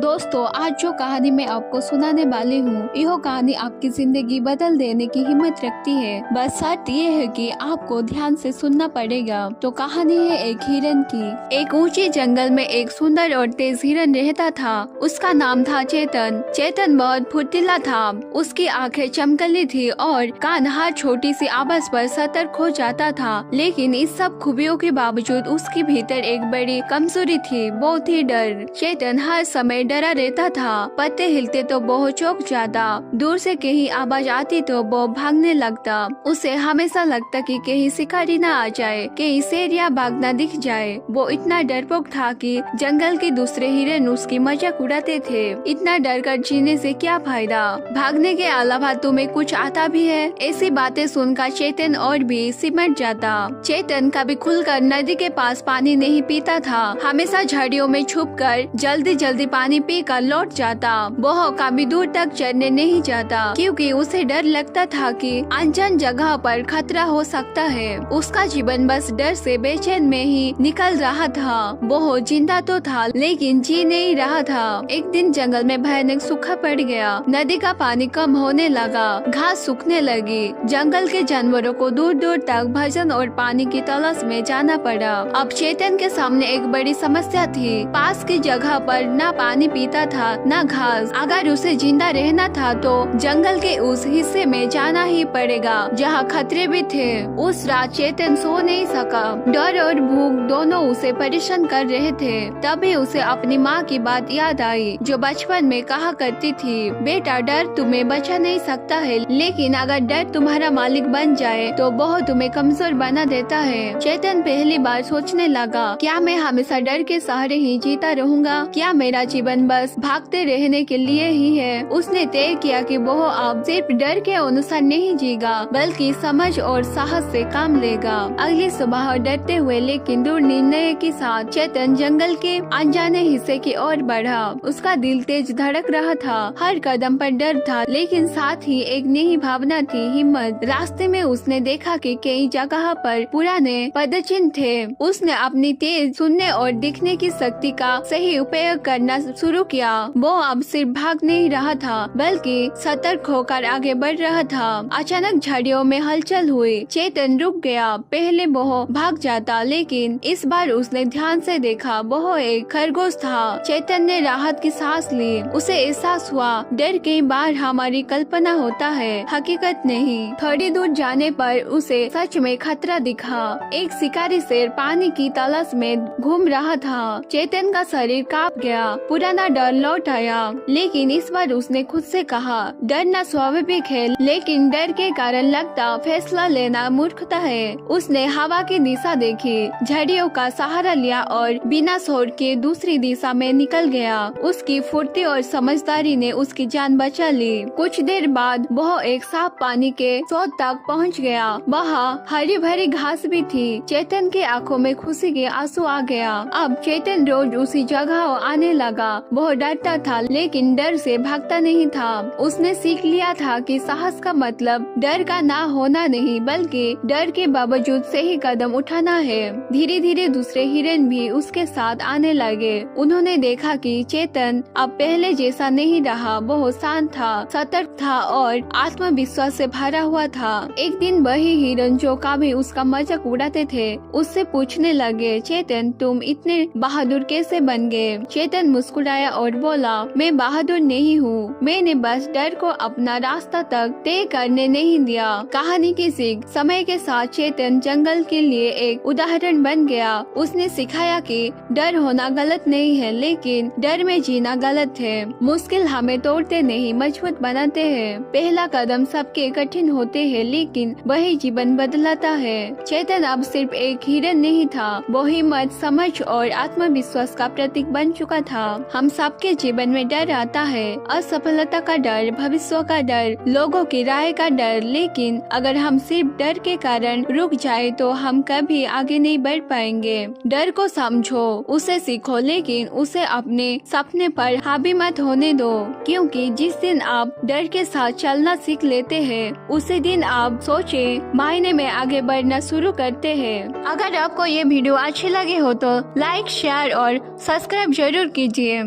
दोस्तों, आज जो कहानी मैं आपको सुनाने वाली हूँ, यह कहानी आपकी जिंदगी बदल देने की हिम्मत रखती है। बस शर्त ये है कि आपको ध्यान से सुनना पड़ेगा। तो कहानी है एक हिरन की। एक ऊंचे जंगल में एक सुंदर और तेज हिरन रहता था। उसका नाम था चेतन। चेतन बहुत फुर्तीला था। उसकी आंखें चमकीली थी और कान हर छोटी सी आवाज पर सतर्क हो जाता था। लेकिन इस सब खूबियों के बावजूद उसके भीतर एक बड़ी कमजोरी थी, वो थी डर। चेतन हर समय डरा रहता था। पत्ते हिलते तो वो चौंक जाता, दूर से कहीं आवाज आती तो वो भागने लगता। उसे हमेशा लगता कि कहीं शिकारी न आ जाए, कहीं शेर या बाघ न दिख जाए। वो इतना डरपोक था कि जंगल के दूसरे हिरन उसकी मजाक उड़ाते थे। इतना डर कर जीने से क्या फायदा, भागने के अलावा तुम्हें कुछ आता भी है? ऐसी बातें सुनकर चेतन और भी सिमट जाता। चेतन कभी खुलकर नदी के पास पानी नहीं पीता था, हमेशा झाड़ियों में छुपकर जल्दी जल्दी पानी पीकर लौट जाता। वह कभी दूर तक चढ़ने नहीं जाता, क्योंकि उसे डर लगता था कि अनजान जगह पर खतरा हो सकता है। उसका जीवन बस डर से बेचैन में ही निकल रहा था। वह जिंदा तो था लेकिन जी नहीं रहा था। एक दिन जंगल में भयानक सूखा पड़ गया। नदी का पानी कम होने लगा, घास सूखने लगी। जंगल के जानवरों को दूर दूर तक भोजन और पानी की तलाश में जाना पड़ा। अब चेतन के सामने एक बड़ी समस्या थी। पास की जगह पर न पानी पीता था न घास। अगर उसे जिंदा रहना था तो जंगल के उस हिस्से में जाना ही पड़ेगा जहाँ खतरे भी थे। उस रात चेतन सो नहीं सका। डर और भूख दोनों उसे परेशान कर रहे थे। तभी उसे अपनी माँ की बात याद आई, जो बचपन में कहा करती थी, बेटा डर तुम्हें बचा नहीं सकता है, लेकिन अगर डर तुम्हारा मालिक बन जाए तो वह तुम्हें कमजोर बना देता है। चेतन पहली बार सोचने लगा, क्या मैं हमेशा डर के सहारे ही जीता रहूंगा? क्या मेरा जीवन बस भागते रहने के लिए ही है? उसने तय किया कि वह अब सिर्फ डर के अनुसार नहीं जीगा, बल्कि समझ और साहस से काम लेगा। अगली सुबह डरते हुए लेकिन दृढ़ निर्णय के साथ चेतन जंगल के अनजाने हिस्से की ओर बढ़ा। उसका दिल तेज धड़क रहा था, हर कदम पर डर था, लेकिन साथ ही एक नई भावना थी, हिम्मत। रास्ते में उसने देखा कि कई जगह पर पुराने पदचिन्ह थे। उसने अपनी तेज सुनने और दिखने की शक्ति का सही उपयोग करना शुरू किया। वो अब सिर्फ भाग नहीं रहा था, बल्कि सतर्क होकर आगे बढ़ रहा था। अचानक झाड़ियों में हलचल हुई। चेतन रुक गया। पहले वो भाग जाता, लेकिन इस बार उसने ध्यान से देखा, वो एक खरगोश था। चेतन ने राहत की सांस ली। उसे एहसास हुआ, डर कई बार हमारी कल्पना होता है, हकीकत नहीं। थोड़ी दूर जाने पर उसे सच में खतरा दिखा। एक शिकारी शेर पानी की तलाश में घूम रहा था। चेतन का शरीर कांप गया। पुराना डर लौट आया, लेकिन इस बार उसने खुद से कहा, डरना स्वाभाविक है, लेकिन डर के कारण लगता फैसला लेना मूर्खता है। उसने हवा की दिशा देखी, झाड़ियों का सहारा लिया और बिना शोर के दूसरी दिशा में निकल गया। उसकी फुर्ती और समझदारी ने उसकी जान बचा ली। कुछ देर बाद वह एक साफ पानी के स्रोत तक पहुंच गया। वहाँ हरी भरी घास भी थी। चेतन के आंखों में खुशी के आंसू आ गया। अब चेतन रोज उसी जगह आने लगा। वह डरता था, लेकिन डर से भागता नहीं था। उसने सीख लिया था कि साहस का मतलब डर का ना होना नहीं, बल्कि डर के बावजूद सही कदम उठाना है। धीरे धीरे दूसरे हिरन भी उसके साथ आने लगे। उन्होंने देखा कि चेतन अब पहले जैसा नहीं रहा। वह शांत था, सतर्क था और आत्मविश्वास से भरा हुआ था। एक दिन वही हिरन जो कभी उसका मजाक उड़ाते थे, उससे पूछने लगे, चेतन तुम इतने बहादुर कैसे बन गए? चेतन मुस्कुराया और बोला, मैं बहादुर नहीं हूँ, मैंने बस डर को अपना रास्ता तक तय करने नहीं दिया। कहानी की सीख, समय के साथ चेतन जंगल के लिए एक उदाहरण बन गया। उसने सिखाया कि डर होना गलत नहीं है, लेकिन डर में जीना गलत है। मुश्किल हमें तोड़ते नहीं, मजबूत बनाते हैं। पहला कदम सबके कठिन होते हैं, लेकिन वही जीवन बदलाता है। चेतन अब सिर्फ एक हिरन नहीं था, वो हिम्मत, समझ और आत्मविश्वास का प्रतीक बन चुका था। हम सबके जीवन में डर आता है, असफलता का डर, भविष्य का डर, लोगों की राय का डर, लेकिन अगर हम सिर्फ डर के कारण रुक जाए तो हम कभी आगे नहीं बढ़ पाएंगे। डर को समझो, उसे सीखो, लेकिन उसे अपने सपने पर हावी मत होने दो, क्योंकि जिस दिन आप डर के साथ चलना सीख लेते हैं, उसी दिन आप सोचे मायने में आगे बढ़ना शुरू करते हैं। अगर आपको ये वीडियो अच्छी लगी हो तो लाइक, शेयर और सब्सक्राइब जरूर कीजिए।